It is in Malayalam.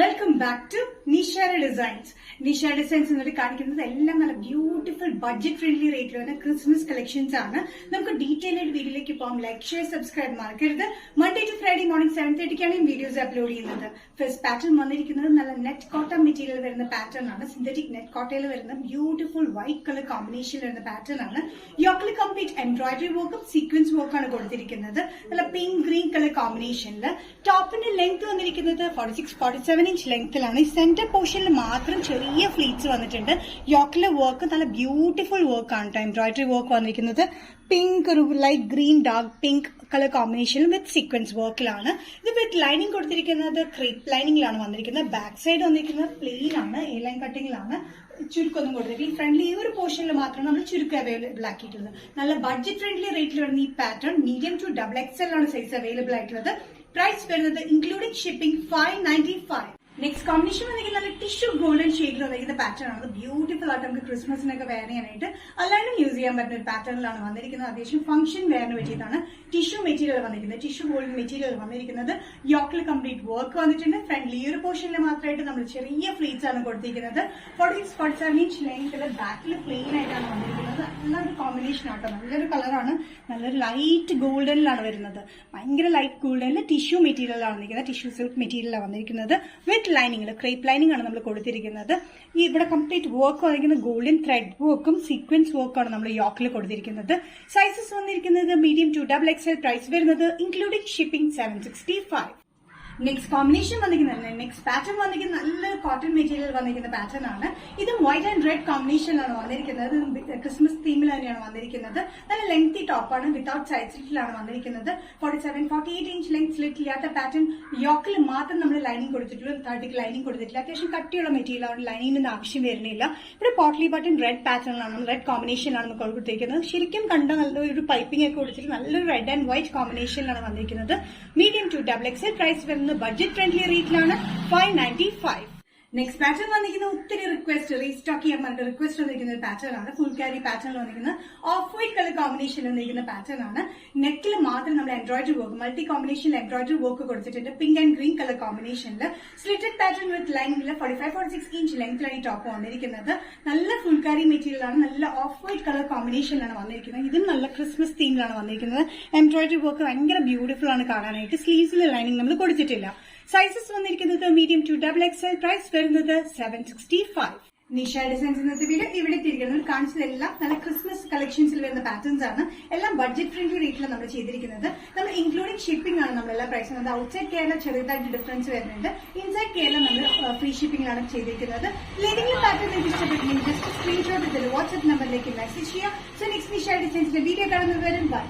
Welcome back to Nishara designs. Nishara designs എന്നിട്ട് കാണിക്കുന്നത് എല്ലാം നല്ല ബ്യൂട്ടിഫുൾ ബഡ്ജറ്റ് ഫ്രണ്ട്ലി റേറ്റിൽ വരുന്ന ക്രിസ്മസ് കളക്ഷൻസ് ആണ്. നമുക്ക് ഡീറ്റെയിൽ ആയിട്ട് വീഡിയോയിലേക്ക് പോകാം. ലൈക്ക്, ഷെയർ, സബ്സ്ക്രൈബ് മറക്കരുത്. മൺഡേ ടു ഫ്രൈഡേ മോർണിംഗ് 7:30 ഈ വീഡിയോസ് അപ്ലോഡ് ചെയ്യുന്നത്. ഫസ്റ്റ് പാറ്റേൺ വന്നിരിക്കുന്നത് നല്ല നെറ്റ് കോട്ടൺ മെറ്റീരിയൽ വരുന്ന പാറ്റേൺ ആണ്. സിന്തറ്റിക് നെറ്റ് കോട്ടയിൽ വരുന്ന ബ്യൂട്ടിഫുൾ വൈറ്റ് കളർ കോമ്പിനേഷൻ വരുന്ന പാറ്റേൺ ആണ്. യോക്കിൽ കംപ്ലീറ്റ് എംബ്രോയിഡറി വർക്കും സീക്വൻസ് വർക്കാണ് കൊടുത്തിരിക്കുന്നത്. നല്ല പിങ്ക് ഗ്രീൻ കളർ കോമ്പിനേഷനിൽ ടോപ്പിന്റെ ലെങ്ത് വന്നിരിക്കുന്നത് 46-47 ഇഞ്ച് ലെങ്ത്തിലാണ്. ഈ സെന്റർ പോർഷനിൽ മാത്രം ചെറിയ ഫ്ലീറ്റ്സ് വന്നിട്ടുണ്ട്. യോക്കിലെ വർക്ക് നല്ല ബ്യൂട്ടിഫുൾ വർക്കാണ് കേട്ടോ. എംബ്രോയിഡറി വർക്ക് വന്നിരിക്കുന്നത് പിങ്ക്, ഒരു light green, dark pink colour combination with sequence വർക്കിലാണ്. ഇത് വിത്ത് ലൈനിങ് കൊടുത്തിരിക്കുന്നത് ക്രീപ്പ് ലൈനിങ്ങിലാണ് വന്നിരിക്കുന്നത്. ബാക്ക് സൈഡ് വന്നിരിക്കുന്നത് പ്ലെയിൻ ആണ്, എ ലൈൻ കട്ടിങ്ങിലാണ്. ചുരുക്കൊന്നും കൊടുത്തിട്ടില്ല. ഫ്രണ്ട്ലി ഈ ഒരു പോർഷനിൽ മാത്രം നമ്മൾ ചുരുക്കം അവൈലബിൾ ആക്കിയിട്ടുള്ളത്. നല്ല ബഡ്ജറ്റ് ഫ്രണ്ട്ലി റേറ്റിൽ വരുന്ന ഈ പാറ്റേൺ മീഡിയം ടു XXL ആണ് സൈസ് അവൈലബിൾ ആയിട്ടുള്ളത്. പ്രൈസ് വരുന്നത് ഇൻക്ലൂഡിംഗ് ഷിപ്പിംഗ് 595. നെക്സ്റ്റ് കോമ്പിനേഷൻ വന്നിരിക്കുന്ന നല്ല ടിഷ്യൂ ഗോൾഡൻ ഷെയ്ഡിൽ വന്നിരിക്കുന്ന പാറ്റേൺ ആണ്. ബ്യൂട്ടിഫുൾ ആയിട്ട് നമുക്ക് ക്രിസ്മസിനൊക്കെ വെയർ ചെയ്യാനായിട്ട് അല്ലാണ്ടും യൂസ് ചെയ്യാൻ പറ്റുന്ന ഒരു പാറ്റേണിലാണ് വന്നിരിക്കുന്നത്. അത്യാവശ്യം ഫംഗ്ഷൻ വെയറിന് പറ്റിയതാണ്. ടിഷ്യൂ മെറ്റീരിയൽ വന്നിരിക്കുന്നത്, ടിഷ്യൂ ഗോൾഡൻ മെറ്റീരിയൽ വന്നിരിക്കുന്നത്. യോക്കിൽ കംപ്ലീറ്റ് വർക്ക് വന്നിട്ടുണ്ട്. ഫ്രണ്ട്ലി ഈ ഒരു പോർഷനിൽ മാത്രമായിട്ട് നമ്മൾ ചെറിയ ഫ്ലീറ്റ്സ് ആണ് കൊടുത്തിരിക്കുന്നത്. 46-47 ഇഞ്ച് ലെങ്ത്തിൽ ബാക്കിൽ പ്ലെയിൻ ആയിട്ടാണ് വന്നിരിക്കുന്നത്. നല്ലൊരു കോമ്പിനേഷൻ ആട്ടോ, നല്ലൊരു കളറാണ്. നല്ലൊരു ലൈറ്റ് ഗോൾഡനിലാണ് വരുന്നത്. ഭയങ്കര ലൈറ്റ് ഗോൾഡനിൽ ടിഷ്യൂ മെറ്റീരിയലാണ് വന്നിരിക്കുന്നത്. ടിഷ്യൂ സിൽക്ക് മെറ്റീരിയലാണ് വന്നിരിക്കുന്നത് വിത്ത് ലൈനിങ്, ക്രേപ്പ് ലൈനിങ് ആണ് നമ്മൾ കൊടുത്തിരിക്കുന്നത്. ഈ ഇവിടെ കംപ്ലീറ്റ് വർക്ക് വന്നിരിക്കുന്നത് ഗോൾഡൻ ത്രെഡ് വർക്കും സീക്വൻസ് വർക്കാണ് നമ്മൾ യോക്കിൽ കൊടുത്തിരിക്കുന്നത്. സൈസസ് വന്നിരിക്കുന്നത് മീഡിയം ടു XXL. പ്രൈസ് വരുന്നത് ഇൻക്ലൂഡിംഗ് ഷിപ്പിംഗ് 765. നെക്സ്റ്റ് കോമ്പിനേഷൻ വന്നിരിക്കുന്നത്, നെക്സ്റ്റ് പാറ്റേൺ വന്നിരിക്കുന്നത് നല്ലൊരു കോട്ടൺ മെറ്റീരിയൽ വന്നിരിക്കുന്ന പാറ്റേൺ ആണ്. ഇത് വൈറ്റ് ആൻഡ് റെഡ് കോമ്പിനേഷനിലാണ് വന്നിരിക്കുന്നത്. ക്രിസ്മസ് തീമിൽ തന്നെയാണ് വന്നിരിക്കുന്നത്. നല്ല ലെങ്തി ടോപ്പാണ്, വിത്തൌട്ട് സൈഡ് സ്ലിറ്റിലാണ് വന്നിരിക്കുന്നത്. 47-48 ഇഞ്ച് ലെങ്ത് സ്ലിറ്റ് ഇല്ലാത്ത പാറ്റേൺ. യോക്കിൽ മാത്രം നമ്മൾ ലൈനിങ് കൊടുത്തിട്ടുള്ളൂ, താഴത്തേക്ക് ലൈനിങ് കൊടുത്തിട്ടില്ല. അത്യാവശ്യം കട്ടിയുള്ള മെറ്റീരിയലാണ്, ലൈനിങ്ങിന്റെ ആവശ്യം വരുന്നില്ല. ഇവിടെ പോട്ട്ലി ബട്ടൺ റെഡ് പാറ്റേണിലാണ്, റെഡ് കോമ്പിനേഷനിലാണ് നമുക്ക് കൊടുത്തിരിക്കുന്നത്. ശരിക്കും കണ്ട നല്ലൊരു പൈപ്പിംഗ് ഒക്കെ കൊടുത്തിട്ട് നല്ലൊരു റെഡ് ആൻഡ് വൈറ്റ് കോമ്പിനേഷനിലാണ് വന്നിരിക്കുന്നത്. Medium to XXL. പ്രൈസ് വരുന്നത് ബഡ്ജറ്റ് ഫ്രണ്ട്ലി റേറ്റിലാണ് 595. നെക്സ്റ്റ് പാറ്റേൺ വന്നിരിക്കുന്ന ഒത്തിരി റീസ്റ്റോക്ക് ചെയ്യാൻ പറഞ്ഞിട്ട് റിക്വസ്റ്റ് വന്നിരിക്കുന്ന ഒരു പാറ്റേൺ ആണ്. ഫുൾ ക്യാരി പാറ്റേൺ വന്നിരിക്കുന്ന ഓഫ് വൈറ്റ് കളർ കോമ്പിനേഷൻ വന്നിരിക്കുന്ന പാറ്റേൺ ആണ്. നെക്കിൽ മാത്രം നമ്മൾ എംബ്രോയിഡറി വർക്ക്, മൾട്ടി കോമ്പിനേഷനിൽ എംബ്രോയിഡറി വർക്ക് കൊടുത്തിട്ടുണ്ട്. പിങ്ക് ആൻഡ് ഗ്രീൻ കളർ കോമ്പിനേഷനിൽ സ്ലിറ്റഡ് പാറ്റേൺ വിത്ത് ലൈനിൽ 45-46 ഇഞ്ച് ലെങ്ത്തിലാണ് ഈ ടോപ്പ് വന്നിരിക്കുന്നത്. നല്ല ഫുൾ ക്യാരി മെറ്റീരിയൽ ആണ്. നല്ല ഓഫ് വൈറ്റ് കളർ കോമ്പിനേഷനിലാണ് വന്നിരിക്കുന്നത്. ഇതും നല്ല ക്രിസ്മസ് തീമിലാണ് വന്നിരിക്കുന്നത്. എംബ്രോയിഡറി വർക്ക് ഭയങ്കര ബ്യൂട്ടിഫുൾ ആണ് കാണാനായിട്ട്. സ്ലീവ്സിൽ ലൈനിങ് നമ്മൾ കൊടുത്തിട്ടില്ല. സൈസസ് വന്നിരിക്കുന്നത് മീഡിയം ടു XXL. പ്രൈസ് വരുന്നത് 765. നിഷ ഡിസൈൻസ് ഇന്നത്തെ വീഡിയോ ഇവിടെ തിരിക്കുന്നത് കാണിച്ചതെല്ലാം നല്ല ക്രിസ്മസ് കളക്ഷൻസിൽ വരുന്ന പാറ്റേൺസ് ആണ്. എല്ലാം ബഡ്ജറ്റ് ഫ്രണ്ട്ലി റേറ്റിലാണ് നമ്മൾ ചെയ്തിരിക്കുന്നത്. നമ്മൾ ഇൻക്ലൂഡിംഗ് ഷിപ്പിംഗ് ആണ് നമ്മൾ എല്ലാ പ്രൈസും. അത് ഔട്ട്സൈഡ് കേരള ചെറിയതായിട്ട് ഡിഫറൻസ് വരുന്നുണ്ട്. ഇൻസൈഡ് കേരള നമ്മൾ ഫ്രീ ഷിപ്പിംഗിലാണ് ചെയ്തിരിക്കുന്നത്. ഏതെങ്കിലും പാറ്റേൺ നിങ്ങൾക്ക് ഇഷ്ടപ്പെട്ടില്ലെങ്കിൽ ജസ്റ്റ് സ്ക്രീൻഷോട്ട് എടുത്തിട്ട് വാട്സ്ആപ്പ് നമ്പറിലേക്ക് മെസ്സേജ് ചെയ്യാം. സോ നെക്സ്റ്റ് നിഷ ഡിസൈൻസിന്റെ വീഡിയോ കാണുന്നത് വരും. ബൈ.